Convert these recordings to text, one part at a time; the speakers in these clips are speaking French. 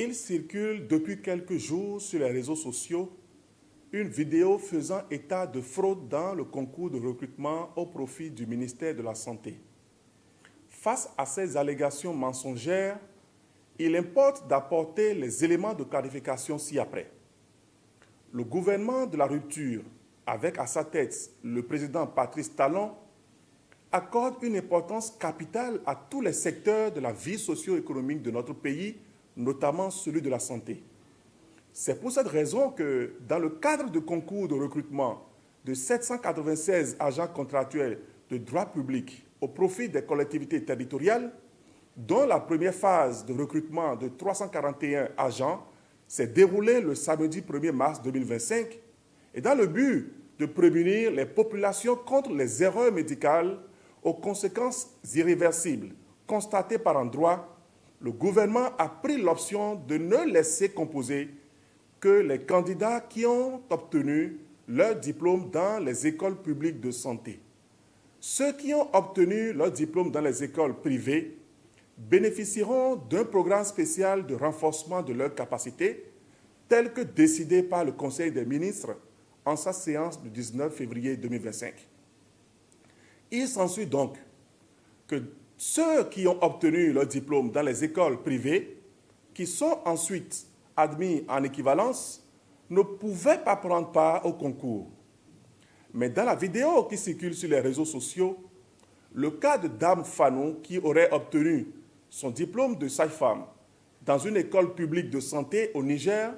Il circule depuis quelques jours sur les réseaux sociaux une vidéo faisant état de fraude dans le concours de recrutement au profit du ministère de la Santé. Face à ces allégations mensongères, il importe d'apporter les éléments de clarification ci-après. Le gouvernement de la rupture, avec à sa tête le président Patrice Talon, accorde une importance capitale à tous les secteurs de la vie socio-économique de notre pays, notamment celui de la santé. C'est pour cette raison que, dans le cadre du concours de recrutement de 796 agents contractuels de droit public au profit des collectivités territoriales, dont la première phase de recrutement de 341 agents s'est déroulée le samedi 1er mars 2025, et dans le but de prémunir les populations contre les erreurs médicales aux conséquences irréversibles constatées par endroit, le gouvernement a pris l'option de ne laisser composer que les candidats qui ont obtenu leur diplôme dans les écoles publiques de santé. Ceux qui ont obtenu leur diplôme dans les écoles privées bénéficieront d'un programme spécial de renforcement de leurs capacités, tel que décidé par le Conseil des ministres en sa séance du 19 février 2025. Il s'ensuit donc que ceux qui ont obtenu leur diplôme dans les écoles privées, qui sont ensuite admis en équivalence, ne pouvaient pas prendre part au concours. Mais dans la vidéo qui circule sur les réseaux sociaux, le cas de Dame Fanou, qui aurait obtenu son diplôme de sage-femme dans une école publique de santé au Niger,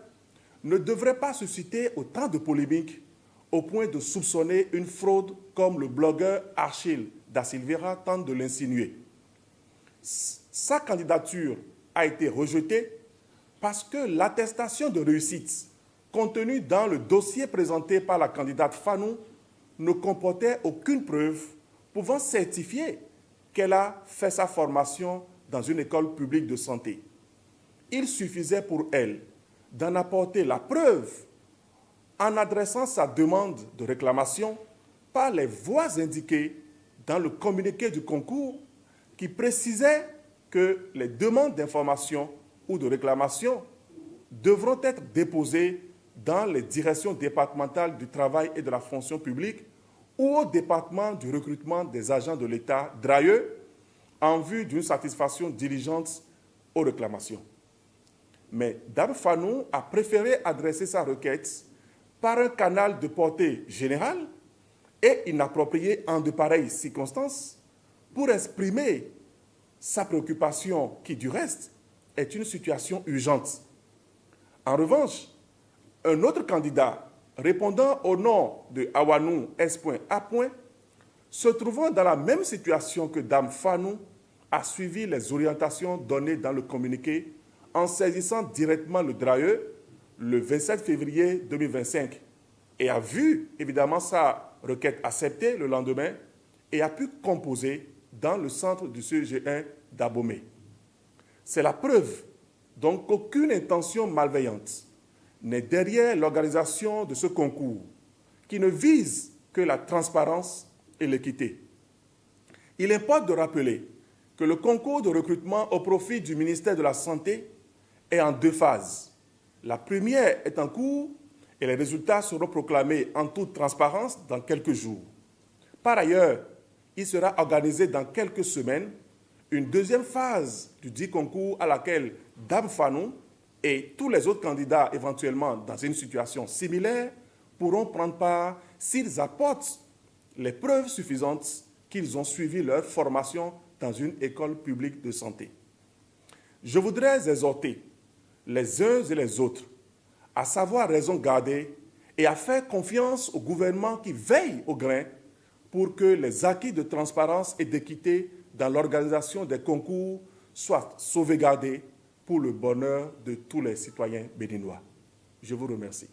ne devrait pas susciter autant de polémiques au point de soupçonner une fraude comme le blogueur Achille Da Silveira tente de l'insinuer. Sa candidature a été rejetée parce que l'attestation de réussite contenue dans le dossier présenté par la candidate Fanou ne comportait aucune preuve pouvant certifier qu'elle a fait sa formation dans une école publique de santé. Il suffisait pour elle d'en apporter la preuve en adressant sa demande de réclamation par les voies indiquées dans le communiqué du concours qui précisait que les demandes d'information ou de réclamation devront être déposées dans les directions départementales du travail et de la fonction publique ou au département du recrutement des agents de l'État, DRAE, en vue d'une satisfaction diligente aux réclamations. Mais Dame Fanou a préféré adresser sa requête par un canal de portée générale et inapproprié en de pareilles circonstances pour exprimer sa préoccupation qui, du reste, est une situation urgente. En revanche, un autre candidat répondant au nom de Awanou S.A. se trouvant dans la même situation que Dame Fanou a suivi les orientations données dans le communiqué en saisissant directement le DRAE le 27 février 2025 et a vu évidemment sa requête acceptée le lendemain et a pu composer dans le centre du CEG1 d'Abomey. C'est la preuve donc qu'aucune intention malveillante n'est derrière l'organisation de ce concours qui ne vise que la transparence et l'équité. Il importe de rappeler que le concours de recrutement au profit du ministère de la Santé est en deux phases. La première est en cours et les résultats seront proclamés en toute transparence dans quelques jours. Par ailleurs, il sera organisé dans quelques semaines une deuxième phase du dit concours à laquelle Dame Fanou et tous les autres candidats éventuellement dans une situation similaire pourront prendre part s'ils apportent les preuves suffisantes qu'ils ont suivi leur formation dans une école publique de santé. Je voudrais exhorter les uns et les autres à savoir raison garder et à faire confiance au gouvernement qui veille au grain pour que les acquis de transparence et d'équité dans l'organisation des concours soient sauvegardés pour le bonheur de tous les citoyens béninois. Je vous remercie.